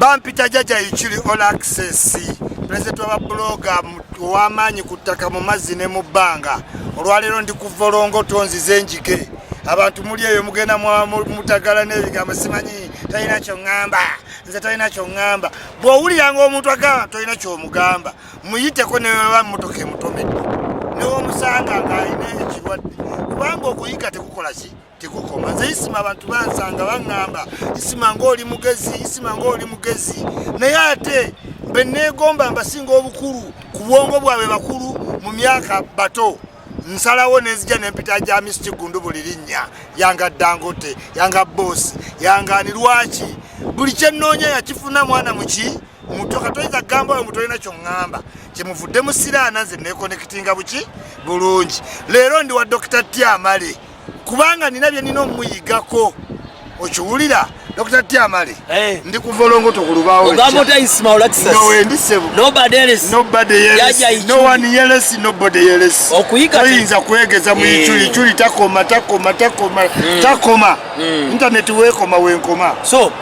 bampita Jajja Ichuli all access president wa blogger w'amaanyi ku ttaka mu mazzi ne mu bbanga olwaleero ndi ku Volongo tonzi zenjike abantu muli eyo mugenda mutagala n'ebigambo simanyi talina ky'oŋŋamba nze talina ky'oŋŋamba bw'owuliranga omuntu agamba talina ky'omugamba muyiteko ne bamutoka emutomedde n'omusanga ng'alina ekirwadde kubanga okuyiga tekukola ki tekukoma nze isima abantu bansanga baŋŋamba isima ng'oli mugezi naye ate be neegomba mbasinga obukulu ku bwongo bwabwe bakulu mu myaka bato nsalawo nezija nempita ja Miss Gundu buli linnya yanga Dangote yanga Boss yanga ni lwaki buli kyennoonya yakifuna mwana muki mutoka toyiza gamba we mutolina ky'oŋŋamba kyemuvudde musiraana nze neekonnekitinga buki bulungi leero ndi wa Dr. Tyamale kubanga nina bye nina omuyigako okiwulira Dr. Tyamale ndi ku Volongo tokulubaawo ogambota Ismail access nobody else no one else nobody else oyinza kwegeza mu Ichuli takoma internet weekoma wenkoma so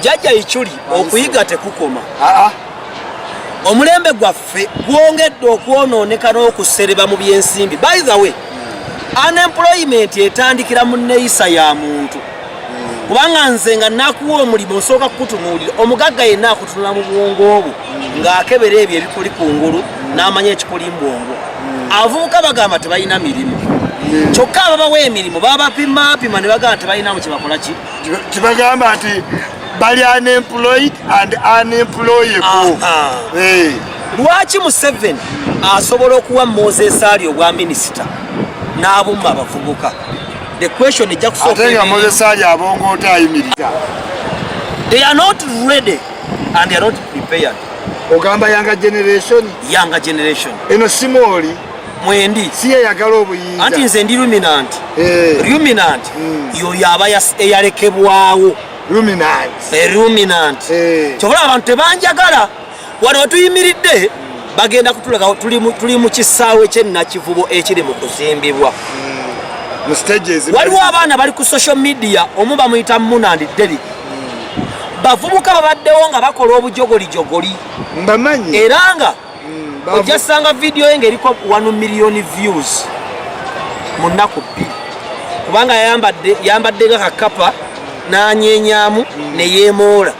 Jajja Ichuli okuyiga tekukoma omulembe gwaffe gwongedde okwonooneka n'okusereba mu byensimbi. By the way, unemployment etandikira mu nneeyisa ya muntu kubanga nze nga nakuwa omulimu osooka kukutunuulira omugagga yenna akutunula mu bwongo obwo ng'akebera ebyo ebikuli ku ngulu n'amanya ekikuli mu bwongo. Abavubuka bagamba tebalina mirimu kyokka ababawa emirimu babapima ne bagamba tebalinamu kyebakola ki kibagamba nti bali unemployed and unemployable. Lwaki Museveni asobola okuwa Moses Ali obwa minisita n'abumma abavubuka? The question is just Moses Ali abongoota ayimiriza. They are not ready and they are not prepared. Ogamba younger generation eno simoli mwendi siye yagala obuyinza anti nze ndi ruminant yoyo aba eyalekebwawo ruminant kyobola abantu tebanjagala wano wetuyimiridde bagenda kutulaga tuli mu kisaawe Kye Nakivubo ekiri mu kuzimbibwa. Waliwo abaana bali ku social media omu bamuyita Munandi Derek bavubuka babaddewo nga bakola obujogolijogoli mbamanyi era nga ojja sanga video ye ng'eriko 1 million views mu nnaku 2 kubanga yambadde nga kakapa n'anyeenyaamu ne yeemoola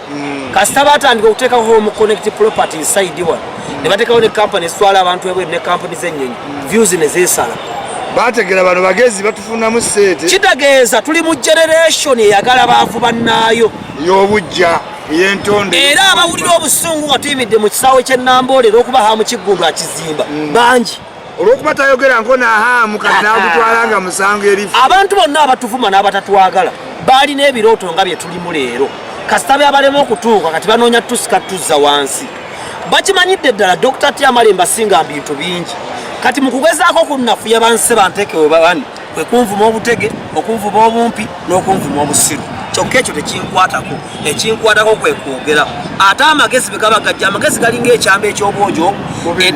kasita batandika okuteekako home connect property inside one ne bateekawo ne kampani eswala abantu ebweru ne kampani z'ennyonyi views ne zeesala bategera bano bagezi batufunamu sente kitegeeza tuli mu generation eyagala baavu bannaayo y'obujja ey'entonde era abawulira obusungu nga tuyimidde mu kisaawe Kye Namboolera okuba Haamu Kiggundu akizimba bangi olw'okuba tayogera nko na Haamu kati n'agutwala nga musango erifu. Abantu bonna abatuvuma n'abatatwagala baalina ebirooto nga bye tulimu leero kasita byabalema okutuuka kati banoonya tusika tuzza wansi. Bakimanyidde ddala Dr. Tyamale mbasinga bintu bingi kati mu kugezaako kunnafuya banse banteekewe bani kwe kunvuma obutege okunvuma obumpi n'okunvuma obusiru kyokka ekyo tekinkwatako ekinkwatako kwe kwogera ate amagezi be gaba gajja amagezi galinga ekyamba eky'obwojo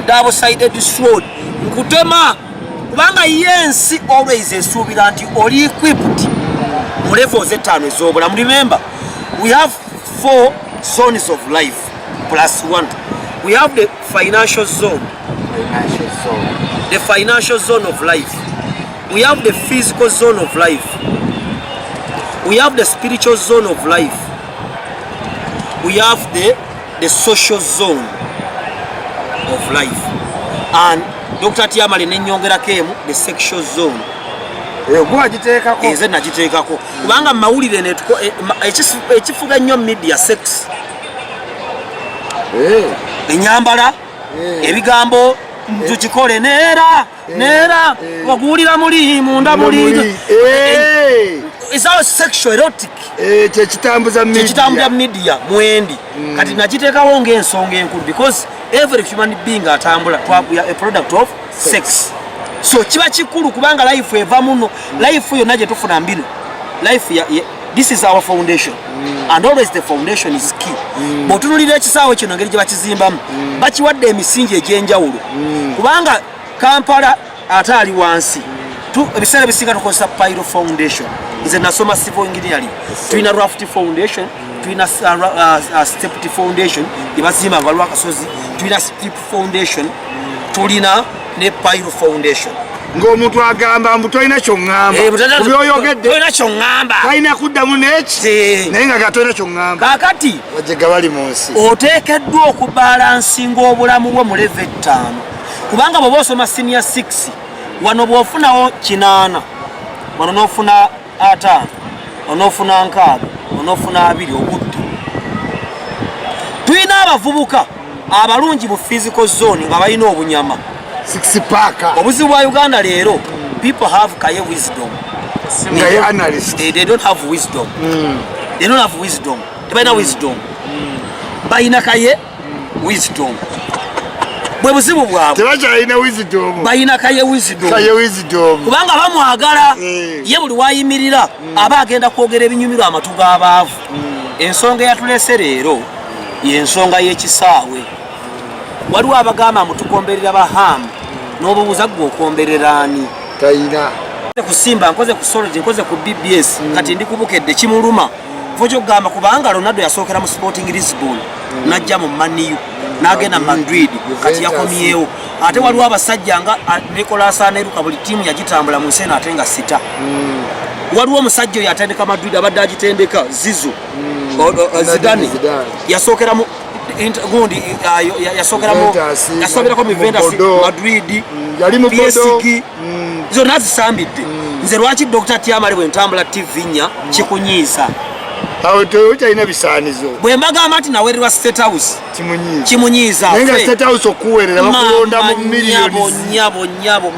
double sided sword nkutema kubanga yensi always esuubira nti oli equipped mu levels 5 ez'obulamu. Remember we have 4 zones of life plus 1. We have the financial zone, the financial zone of life. We have the physical zone of life. We have the spiritual zone of life. We have the social zone of life. And Dr. Tyamale nenyongerako emu the sexual zone. Eze nagiteekako kubanga mawulire ekifuga ennyo media sex. Enyambala ebigambo tukikole neera waguwulira muli munda muli is all sexual erotic kyekitambuza media mwendi kati nakiteekawo ng'ensonga enkulu because every human being atambula a product of sex. So kiba kikulu kubanga life eva muno life yonna gye tufuna mbino life this is our foundation and always the foundation is key. Bw'otunulira ekisaawe kino ngeri gye bakizimbamu bakiwadde emisingi egy'enjawulo kubanga Kampala ate ali wansi ebiseera bisinga tukozesa pyro foundation. Nze nasoma civil engineering tulina raft foundation tulina Step Foundation ebazimba nga lwakasozi, tulina Step Foundation, tulina ne Pyro Foundation. Ng'omuntu agamba mbu tolina ky'oŋŋamba kubyoyogedde tolina ky'oŋŋamba talina kuddamu neki naye nga gatolina ky'oŋŋamba kaakati bajjega bali mu nsi oteekeddwa okubalansinga obulamu bwo mu leve 5 kubanga bw'oba osoma senior 6 wano bw'ofunawo 8 wano n'ofuna 5 onoofuna 6 onoofuna 2 obudde. Tulina abavubuka abalungi mu physical zone nga balina obunyama 6 pack. Obuzibu bwa Uganda leero, people have Kye wisdom. Kye analyst. They don't have wisdom. They don't have wisdom. Tebalina wisdom. Balina Kye wisdom. Bwe buzibu bwabwe. Tebakyalina wisdom. Balina Kye wisdom. Kye wisdom. Kubanga bamwagala ye buli wayimirira aba agenda kwogera ebinyumirwa amatu g'abaavu. Ensonga yatulese leero y'ensonga y'ekisaawe. Waliwo abagamba mutukomberera bahamu n'obubuuza gwe okomberera ani? Tayina. Kusimba nkoze ku Solid nkoze ku BBS kati ndi kubukedde kimuluma. Fojo gamba kubanga Ronaldo yasookera mu Sporting Lisbon najja mu Man U n'agenda Madrid kati yakomyewo. Ate waliwo abasajja nga Nicolas Aneruka buli tiimu yagitambula mu nsena ate nga 6. Waliwo omusajja oyo atendeka Madrid abadde agitendeka Zizo Zidane yasookera mu gundi yasoberako mu Juventus Madrid yali mu PSG zonna zisambidde. Nze lwaki Dr. Tiamale bwe ntambula TV nya kikunyiisa awo toyina bisaanizo bwe mbagamba nti naweererwa State House kimunyiiza naye nga State House okuweerera bakulonda mu miliyoni nyabo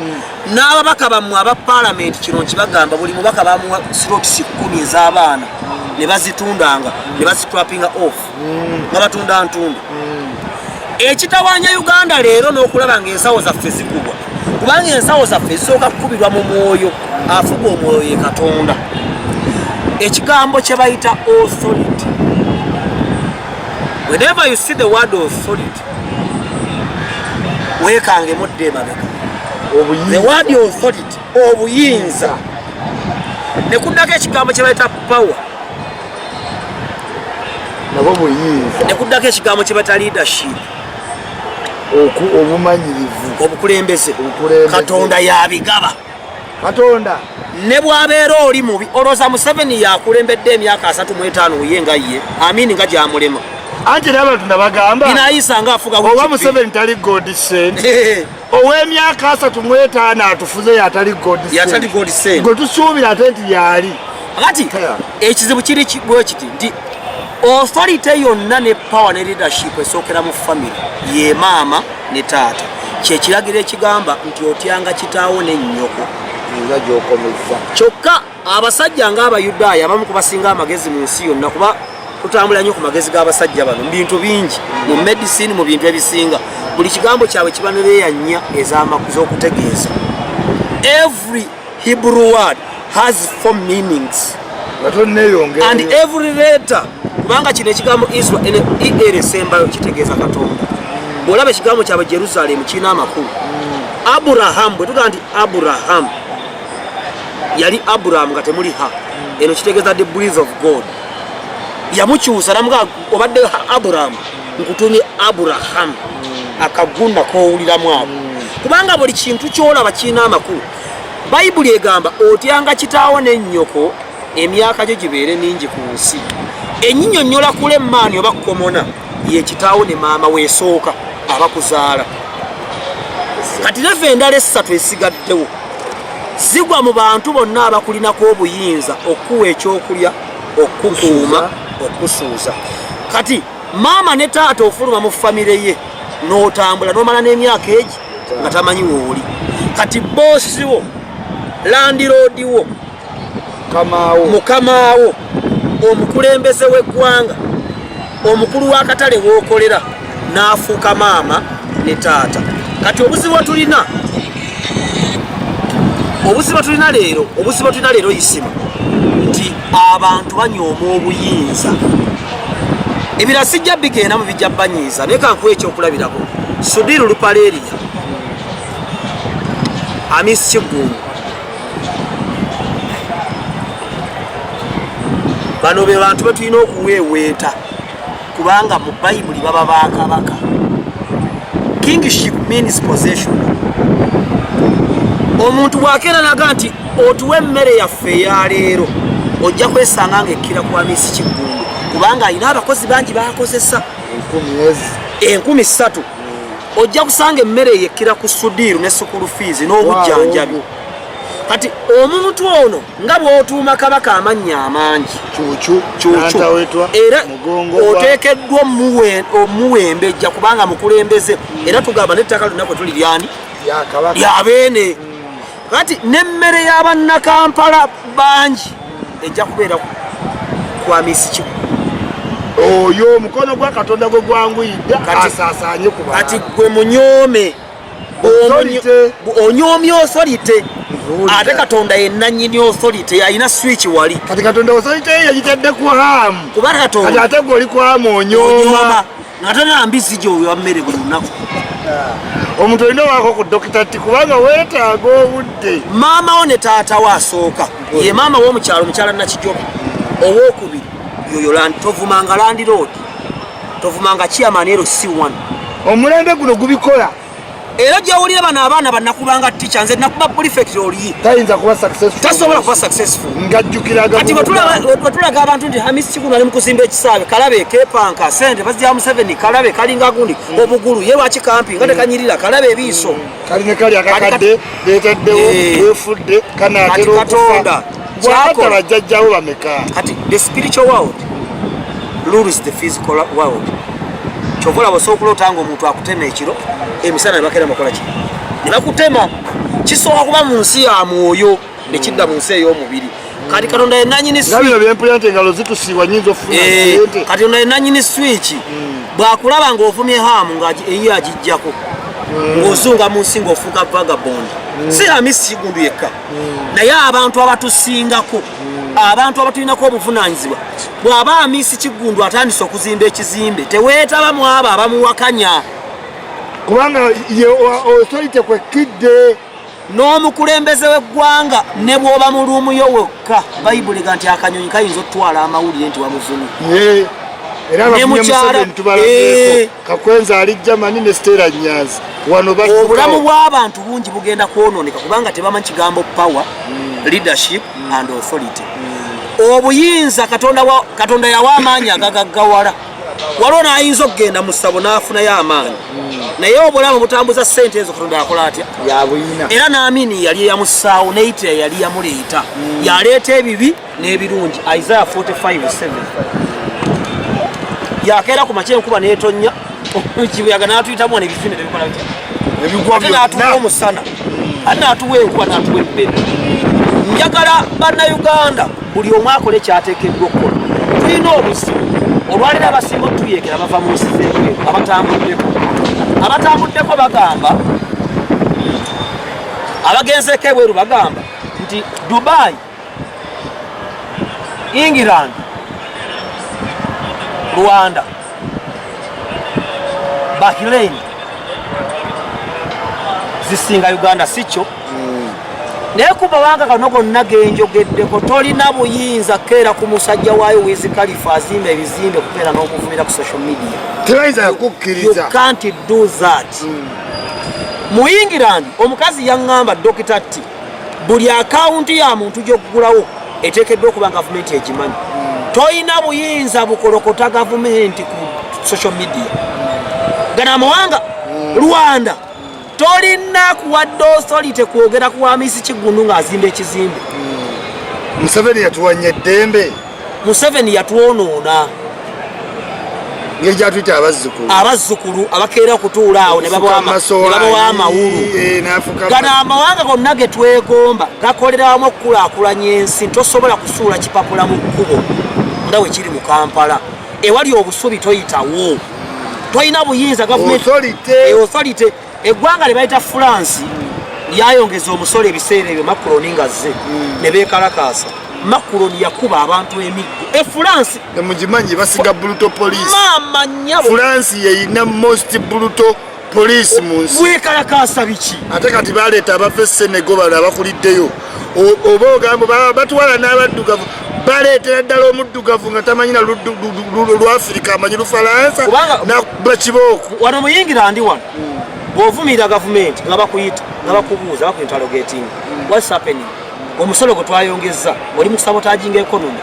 n'ababaka bammwe aba Parliament kino nkibagamba buli mubaka bamuwa slots 10 ez'abaana ne bazitundanga ne bazitwapinga off nga batunda ntundu. Ekitawanya Uganda leero n'okulaba ng'ensawo zaffe zikubwa kubanga ensawo zaffe zisooka kukubirwa mu mwoyo afuga omwoyo ye Katonda. Ekigambo kye bayita authority, whenever you see the word authority weekangemu dde emabega. The word authority obuyinza ne kuddako ekigambo kye bayita power nabo buyinza ne kuddako ekigambo kye bayita leadership obumanyirivu obukulembeze. Katonda yabigaba. Katonda ne bwabeera oli mubi olowooza Museveni yakulembedde emyaka 35 ye nga ye amini nga gyamulema anti n'abantu nabagamba inaayisa nga afuga oba Museveni tali Godsend ow'emyaka 35 atufuze yatali Godsend gwe tusuubira ate nti yali. Kati ekizibu kiri bwe kiti nti authority yonna ne power ne leadership esookera mu family ye maama ne taata. Kyekiragiro ekigamba nti otyanga kitaawo ne nnyoko. Kyokka abasajja ng'Abayudaaya abamu kubasinga amagezi mu nsi yonna kuba tutambula nnyo ku magezi g'abasajja bano mu bintu bingi, mu medicine, mu bintu ebisinga. Buli kigambo kyabwe kiba ne leeyannya ez'okutegeeza. Every Hebrew word has 4 meanings and every letter kubanga kino ekigambo Israel esembayo kitegeeza Katonda. Bw'olaba ekigambo kyabwe Jerusalem kirina amakulu. Abraham bwe tugamba nti Abraham yali Abraham nga temuli ha, eno kitegeeza the breath of God. Yamukyusa namuga obadde Abraham nkutumye Abraham akagunda kowuliramu abo kubanga buli kintu kyolaba kirina amakulu. Bayibuli egamba otyanga kitaawo n'ennyoko emyaka gyo gibeere mingi ku nsi. Ennyinyonnyola kule maani oba kukomona ye kitaawo ne maama weesooka abakuzaala. Kati naffe endala 3 esigaddewo zigwa mu bantu bonna abakulinako obuyinza okuwa ekyokulya, okukuuma, okusuuza. Kati maama ne taata ofuluma mu famire ye n'otambula n'omala n'emyaka egi nga tamanyi wooli. Kati boosi wo, landiroodi wo, mukamaawo, omukulembeze w'eggwanga, omukulu w'akatale w'okolera n'afuuka maama ne taata. Kati obuzibu tulina leero isima nti abantu banyooma obuyinza. Ebira sijja bigenda mu bijja banyiiza naye kankuwa ekyokulabirako. Sudiru Lupaleria Amis Kiggungu bano be bantu betulina okuweeweeta kubanga mu bayibuli baba bakabaka. Kingship means possession. Omuntu bw'akeera naga nti otuwe emmere yaffe eya leero ojja kwesanga ng'ekkira ku Hamisi Kiggundu kubanga alina abakozi bangi bakozesa 13,000. Ojja kusanga emmere yekkira ku sudiiru ne sukulu fees n'obujjanjabi. Kati omuntu ono nga bw'otuuma kabaka amannya amangi Cuucu era oteekeddwa omuwembejja kubanga mukulembeze era tugamba n'ettaka lonna kwe tuli lyani lyabeene. Kati n'emmere y'abannakampala bangi ejja kubeera ku Hamisi Kiggundu. Oyo omukono gwa Katonda gwe gwanguyidde asaasaanye ku bantu. Kati gwe munyoome onyoomye osolite ate Katonda ye nannyini osolite alina switch wali. Kati Katonda osolite yagitadde ku hamu kuba Katonda kati ate gwe oli ku hamu onyooma ng'ate nambizi gy'oyo mmere buli lunaku. Omuntu olina waako ku dokita ati kubanga weetaaga obudde. Maama wo ne taata we asooka ye maama w'omukyalo mukyala Nakijoba. Owookubiri yoyo tovumanga Land Road, tovumanga Chairman LC1. Omulembe guno gubikola. Era gyawulira bano abaana bannakubanga teacher nze nakuba prefect oli. Tayinza kuba successful. Tasobola kuba successful. Ngajjukiraga. Kati batulaga abantu nti Hamisi Kiggundu ali mu kuzimba ekisaawe kalabe kepanka sente bazya Museveni kalabe kalinga gundi obugulu ye waki camping ngate kanyirira kalabe ebiiso. Kaline kali akakadde leetaddewo wefudde kanaatera okufa. Bw'ata bajjajjawo bameka. Kati the spiritual world rules the physical world. Chovola basokolo tango omuntu akutema ekiro emisana ne bakera makola ki ne bakutema kisoka kuba mu nsi ya mwoyo ne kidda mu nsi ey'omubiri. Kati Katonda ye nannyini switch nabyo byempulante engalo zitusiibwa nyinza ofuna sente. Katonda ye nannyini switch bw'akulaba ng'ovumye hamu nga eyo agijjako ng'ozunga mu nsi ng'ofuuka vagabond. Si Hamisi Kiggundu yekka naye abantu abatusingako abantu abatulinako obuvunaanyizibwa bw'aba Hamisi Kiggundu atandise okuzimba ekizimbe teweetabamu abo abamuwakanya kubanga ye osolite kwekidde n'omukulembeze w'eggwanga ne bw'oba mu luumu yo wekka bayibuli ga nti akanyonyi kayinza okutwala amawulire nti wamuvumye. Era abamukyala Kakwenza ali Germany ne Stella Nyanzi wano obulamu bw'abantu bungi bugenda kwonooneka kubanga tebamanyi kigambo power, leadership and authority. Obuyinza Katonda yawa amaanyi agagaggawala waliwo n'ayinza okugenda mu ssabo n'afunayo amaanyi naye obulamu butambuza ssente ezo Katonda yakola atya yabuyina. Era n'Amini yali yamussaawo ne Hitler yali yamuleeta yaleeta ebibi n'ebirungi. Isaiah 45:7 yakeera ku makya enkuba n'etonnya kibuyaga n'atuyitamu n'ebifine tebikola bitya ate n'atuwa omusana ate n'atuwa enkuba n'atuwa ebbere. Njagala bannayuganda buli omu akole kyateekeddwa okukola. Tulina obuzibu olwaliro abasinga otuyeekera bava mu nsi z'ebweru abatambuddeko bagamba abagenzeeko ebweru bagamba nti Dubai, England, Rwanda, Bahrain zisinga Uganda sikyo. Naye kuba wanga kano gonna genjogeddeko tolina buyinza keera ku musajja waayo Wiz Khalifa azimba ebizimbe kubeera n'okuvumira ku social media. Tewayinza yakukkiriza. You can't do that. Mu England omukazi yaŋŋamba dokita ati buli akawunti ya muntu gy'okugulawo eteekeddwa okuba gavumenti egimanyi. Toyina buyinza bukolokota gavumenti ku social media. Gana amawanga Rwanda tolina kuwadde authority kwogera ku Hamisi Kiggundu ng'azimba ekizimbe. Museveni yatuwanya eddembe. Museveni yatwonoona. Ngeri gyatuyita abazzukulu abakeera okutuula awo ne babawa amawulu. Gano amawanga gonna ge twegomba gakolera wamu okukulaakulanya ensi. Tosobola kusuula kipapula mu kkubo nga bwe kiri mu Kampala. Ewali obusubi toyitawo. Toyina buyinza gavumenti authority. Eggwanga lye bayita France lyayongeza omusolo ebiseera ebyo Macron ngazze ne beekalakaasa. Macron yakuba abantu emiggo. France mugimanyi basiga brutal police. Mama nyabo France yeyina most brutal police mu nsi. Beekalakaasa biki? Ate kati baleeta abafe Senegal bano abakuliddeyo oba ogamba batwala n'abaddugavu baleetera ddala omuddugavu nga tamanyina lwafrika amanyi lufalansa bakibooku wano muyingira ndi wano bw'ovumirira gavumenti nga bakuyita nga bakubuuza bakuinterrogating what's happening omusolo gwe twayongezza oli mu sabotaging economy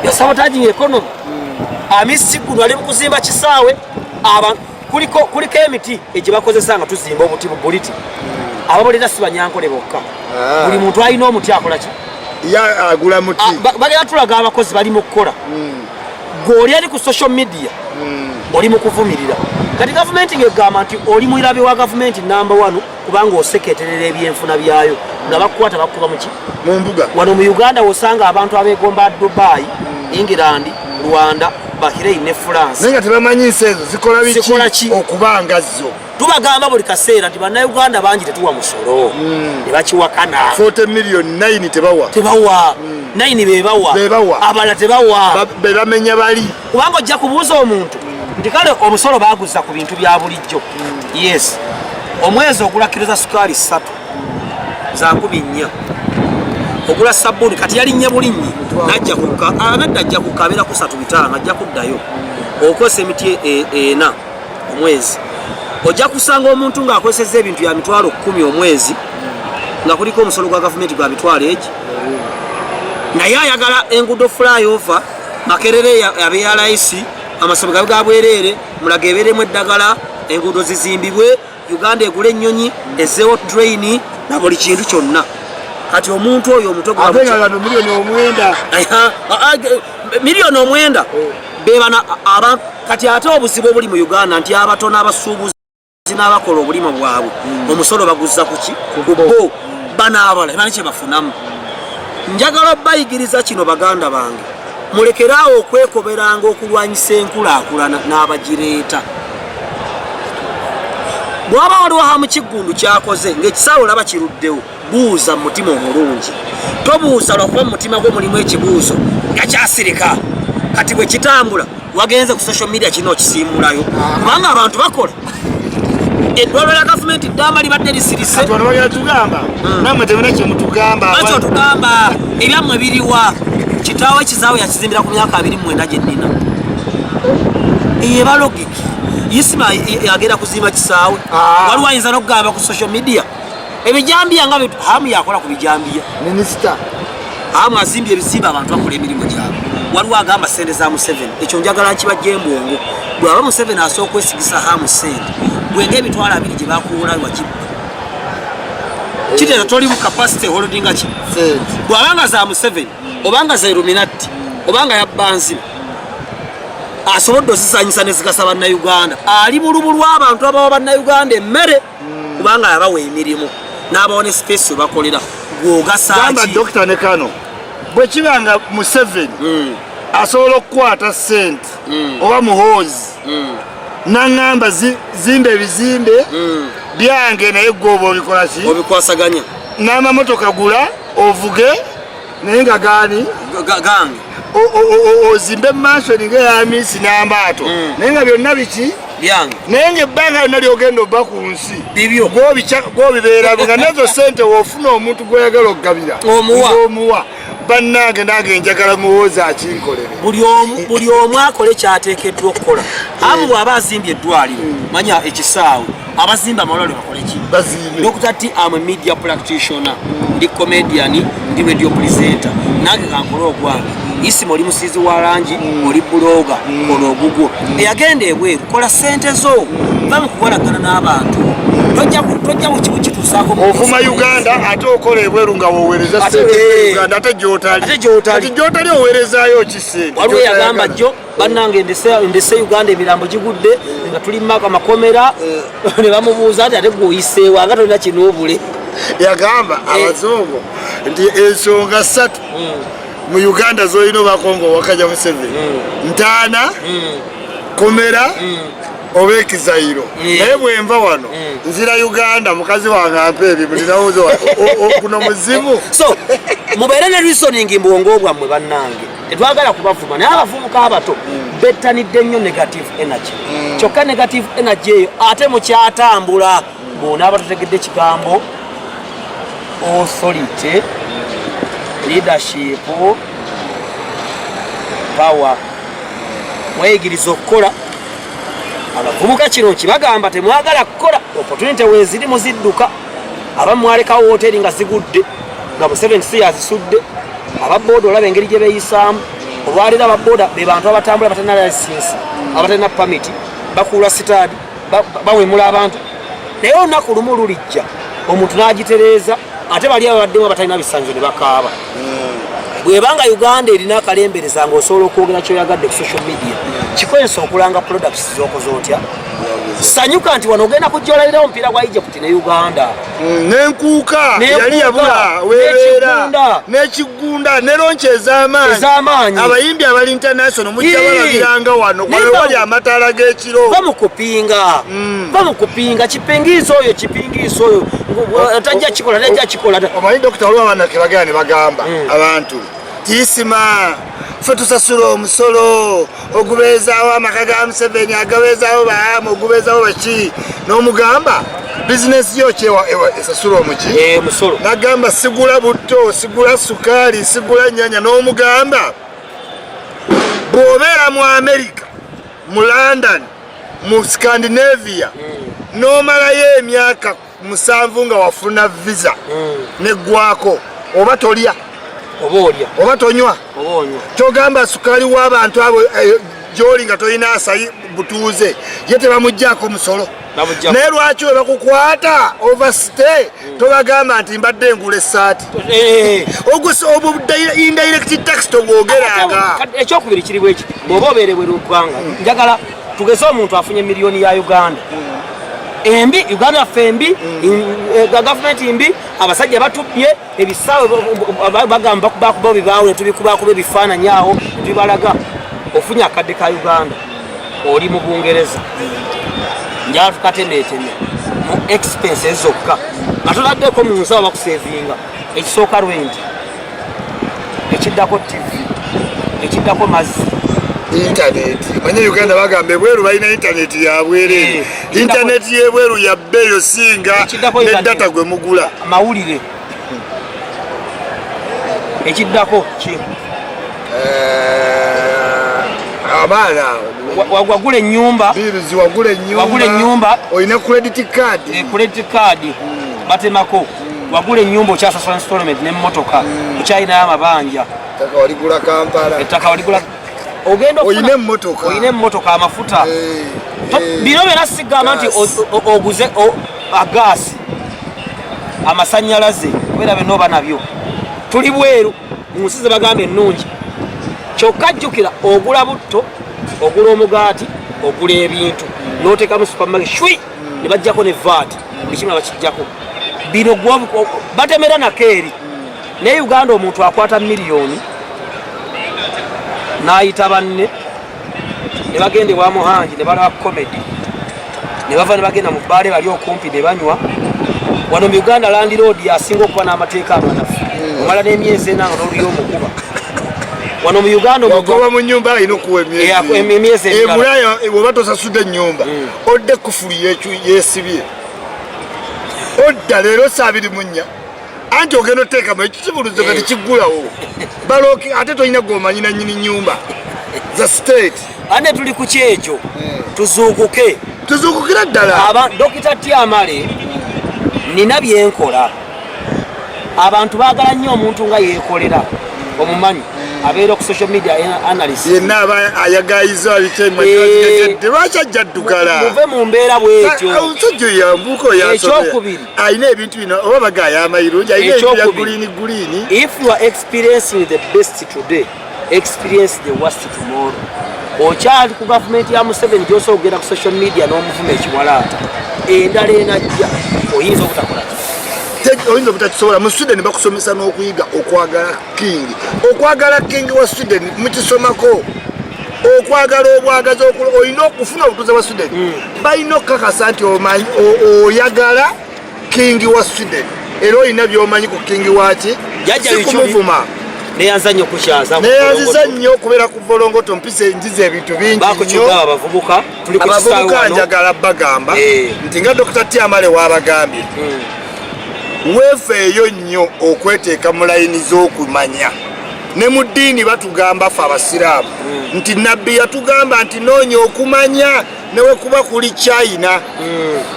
yo sabotaging economy amisigulu ali mu kuzimba kisaawe kuliko emiti egye bakozesa nga tuzimba obuti bubuliti ababolera si banyankole bokka buli muntu alina omuti akola ki agula muti bagenda tulaga abakozi bali mu kukola gweoli ali ku social media oli mu kuvumirira kati gavumenti ng'egamba nti oli mwirabe wa gavumenti number 1 kubanga oseketerera ebyenfuna byayo nga bakukwata bakuba muki mu mbuga wano mu Uganda wosanga abantu abeegomba Dubai, England, Rwanda, Bahrain ne France naye nga tebamanyi nsi ezo zikola biki okubanga zo tubagamba buli kaseera nti bannayuganda bangi tetuwa musolo ne bakiwakana 40 million 9 tebawa 9 bebawa abala tebawa bebamenya bali kubanga ojja kubuuza omuntu nti kale omusolo baguza ku bintu bya bulijjo yes omwezi ogula kilo za sukaali 3 za 4 ogula sabuni kati yalinnye bulinnyi najja kuka anadda ajja kukabera ku 3 ajja kuddayo okozesa emiti ena omwezi ojja kusanga omuntu ng'akozesezza ebintu ya mitwalo 10 omwezi nga kuliko omusolo gwa gavumenti gwa mitwalo egi naye ayagala enguudo flyover Makerere yabeera layisi amasomero ga bwereere mulaga ebeeremu eddagala enguudo zizimbibwe Uganda egula ennyonyi ezeewo train na buli kintu kyonna kati omuntu oyo omuto gwa milioni 9 bebana kati ate obuzibu obuli mu Uganda nti abatono abasuubuzi n'abakola obulimo bwabwe omusolo baguzza kuki bo banaabala ebani kye bafunamu njagala bayigiriza kino baganda bange mulekeraawo okwekoberanga okulwanyisa enkulaakulana n'abagireeta bwaba waliwo hamu kiggundu kyakoze ng'ekisaawe olaba kiruddewo buuza mu mutima omulungi tobuuza lwakuba mu mutima gwo mulimu ekibuuzo nga kyasirika kati bwe kitambula wagenze ku social media kino okisiimulayo kubanga abantu bakola eddwaliro lya gavumenti ddamba libadde lisirise namwe temuna kyemutugamba akyo tugamba ebyammwe biriwa kitaawe ekizaawe yakizimbira ku myaka 29 gyennina eyebalogiki yisima yagenda kuzimba kisaawe waliwo ayinza n'okugamba ku social media ebijambiya nga hamu yakola ku bijambiya minisita hamu azimbye ebizimba abantu bakola emirimu gyabwe waliwo agamba sente za Museveni ekyo njagala nkibajja embwongo bw'aba Museveni asooka okwesigisa hamu sente bwenge emitwalo 2 gye bakuwola wakibba kiteera toli mu capacity holdinga ki bw'abanga za Museveni obanga za Illuminati obanga yabbanzi asobodde osisanyisa ne zikasa bannayuganda ali mu lubu lw'abantu abawa bannayuganda emmere kubanga yabawa emirimu n'abawa ne space we bakolera gwogasaaki Dr. Nekano bwe kibanga Museveni asobola okukwata sente oba muhoozi n'angamba zimba ebizimbe byange naye gwoba obikola ki obikwasaganya n'amamotoka gula ovuge naye nga gange ozimbe mansioni ng'eyamisi n'ambaato naye nga byonna biki byange naye ng'ebbanga lyonna lyogenda obba ku nsi bibyo gwobibeera nga nezo sente woofuna omuntu gw'oyagala okugabira omuwa bannange nange njagala muwoozi akinkolere buli omu akole kyateekeddwa okukola amu bw'aba azimbye eddwaliro manya ekisaawe abazimba amalwaliro bakole ki Dr. T am a media practitioner ndi comedian ndi radio presenter nange kankole ogwange isimo oli musizi wa langi oli buloga kola ogugwo eyagenda ebweru kola sente zo bamukukolagana n'abantu tojja mukibu kituusaako ovuma Uganda ate okola ebweru nga woweereza sente Uganda ate gyotali oweerezaayo ki sente waliwo yagamba jjo bannange ndese Uganda emirambo gigudde nga tulimaka makomera ne bamubuuza nti ate gweoyiseewo anga tolina kinoobule yagamba abazungu nti ensonga 3 mu Uganda zolina obakongo wakaja Museveni ntaana komera oba Ekizayiro naye bwenva wano nzira Uganda mukazi wange ampa ebyo mulinawuzo kuno muzimu so mubeere ne reasoning mbwongo bwammwe bannange tetwagala kubavuma naye abavubuka abato bettanidde nnyo negative energy kyokka negative energy eyo ate mukyatambula bona abatutegedde kigambo authority leadership power mweyigiriza okukola abavubuka kino kibagamba temwagala kukola opportunity weziri muzidduka abamu mwalekawo hoteri nga zigudde nga Museveni si yazisudde ababooda olaba engeri gye beeyisaamu olwaliro ababooda be bantu abatambula abatalina license abatalina pamiti bakuula sitaadi bawemula abantu naye olunaku lumu lulijja omuntu n'agitereeza ate bali ababaddemu abatalina bisanyizo ne bakaaba bwebanga Uganda erina akalembereza ng'osobola okwogera kyoyagadde ku social media kikwensa okulanga products z'okoze otya sanyuka nti wano ogenda kujja olalirawo omupiira gwa Egypt ne Uganda n'enkuuka yali yabula weebeera n'ekigunda ne lonche ez'amaanyi abayimbi abali international mujja balabiranga wano wali amataala g'ekiro bamukupinga kipingiiso oyo tajja kikola omanyi dokita olwa banake bagera ne bagamba abantu tisima ffe tusasula omusolo ogubeezaawo amaka ga Museveni agabeezaawo baamu ogubeezaawo baki n'omugamba bizinesi yo esasula omuki musolo nagamba sigula butto sigula sukaali sigula nyanya n'omugamba bw'obeera mu America mu London mu Scandinavia n'omalayo emyaka 7 nga wafuna visa neggwako oba tolya oba tonywa kyogamba sukaali w'abantu abo gy'oli nga tolina asayi butuuze ye tebamugjaako musolo naye lwaki we bakukwata overstay tobagamba nti mbadde ngula essaati indirect tax tobwogeranga ekyokubiri kiri bweki bw'oba obeerebwera eggwanga njagala tugeze omuntu afunye miliyoni ya Uganda embi Uganda ffe embi gavumenti mbi abasajja batubye ebisaawe bagamba bakuba bibaawo netubikubakuba ebifaananyi awo netubalaga ofunye akadde ka Uganda oli mu Bungereza njala tukatemeeteme mu expenses zokka atuladdeko mu nsawo bakusevinga ekisooka rwenti ekiddako TV ekiddako mazzi internet manye Uganda bagamba ebweru balina internet yabwere internet yebweru yabbeeyo singa ne data gwe mugula mawulire ekiddako ki abaana wagula ennyumba wagula ennyumba olina credit card batemako wagula ennyumba okyasasula installment n'emmotoka okyalinayo amabanja ettaka waligula ogenda oyina emmotoka amafuta bino byonna sigamba nti oguze agaasi amasannyalaze kubeera byonna oba nabyo tuli bweru mu nsi ze bagamba ennungi kyokka jjukira ogula butto ogula omugaati ogula ebintu n'oteeka mu supermarket shwi ne bajjako ne vaati buli kimu bakijjako bino batemera nakeeri naye Uganda omuntu akwata miliyoni n'ayita banne ne bagenda ewa Muhangi ne balaba comedy ne bava ne bagenda mu bbaale bali okumpi ne banywa wano mu Uganda Land Road yasinga okuba n'amateeka amanafu omala n'emyezi ena nga n'oliyo omukuba wano mu Uganda ogoba mu nnyumba alina okuwa emyezi emulaya bw'oba tosasudde ennyumba odde kufulu yeesibye odda leero 24 anti ogenda oteekamu ekikibuluzo nga tekiggulawo balooki ate tolina gwomanyi na nnyini nnyumba za state ane tuli ku kyekyo tuzuukukira ddala Dokita Tyamale nina byenkola abantu baagala nnyo omuntu nga yeekolera omumanyi abeera ku social media analyst yenna aba ayagayiza bitema lwaki ajja ddugala muve mu mbeera bwetyo omusajja yambuko ekyokubiri ayina ebintu bino oba bagaya amayirungi ayina ebintu bya guliini if you are experiencing the best today experience the worst tomorrow okyali ku gavumenti ya Museveni gy'osobola okugenda ku social media n'omuvuma ekiwalaata endala enajja oyinza obutakola oyinza obutakisobola mu Sweden bakusomesa n'okuyiga okwagala king wa Sweden mukisomako okwagala obwagazi olina okufuna obutuuze bwa Sweden balina okukakasa nti oyagala king wa Sweden era olina by'omanyi ku king waki si kumuvuma neyanza nnyo okukyaza neyanziza nnyo okubeera ku bolongoto mpisa enjiza ebintu bingi nnyo abavubuka njagala bagamba nti nga Dokita Tyamale wabagambye weefeeyo nnyo okweteeka mu layini z'okumanya. Ne mu ddiini batugamba ffe abasiraamu nti nabbi yatugamba nti noonya okumanya newe kuba kuli China.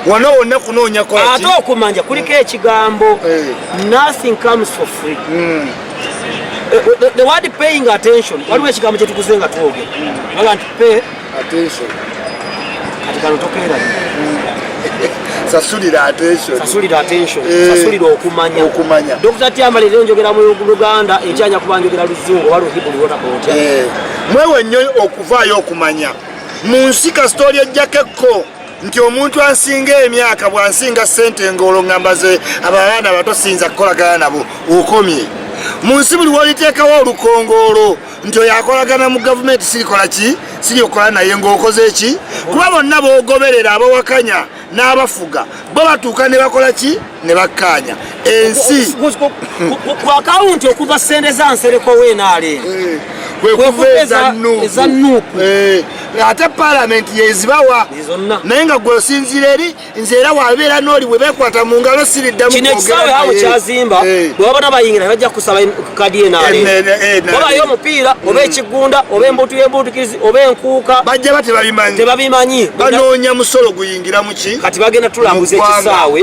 Wano wonna kunoonya ate okumanya kuliko ekigambo nothing comes for free. The word paying attention waliwo ekigambo kye tukuze nga twogera aga nti pay attention kati kano tokeera sasulira attention sasulira okumanya. Dr. Tyamale lero njogera mu Luganda ekyanya kuba njogera Luzungu oba Luhibuli wotya mwewe nnyo okuvaayo okumanya mu nsi kasita ejjakekko nti omuntu ansinga emyaka bw'ansinga ssente ng'olwo ngamba ze abaana bato siyinza kukolagana nabo okomye. Mu nsi buli woliteekawo olukongoolo nti oyo akolagana mu gavumenti sirikola ki sirikola naye ng'okoze eki kuba bonna b'ogoberera abawakanya n'abafuga bo batuuka ne bakola ki ne bakkaanya ensi ku akawunti okuva ssente za nsereko weenaale kwekuva eza nuupu ate paalamenti yezibawa naye nga gwe osinziira eri nze era wabeera n'oli bwe beekwata mu ngalo siriddamu kino ekisaawe awo kyazimba bwe babona bayingira bajja kusaba kadi enaale babayo omupiira oba ekigunda oba embutu y'embutukizi oba enkuuka bajja ba tebabimanyi banoonya musolo guyingira mu ki kati bagenda tulambuza ekisaawe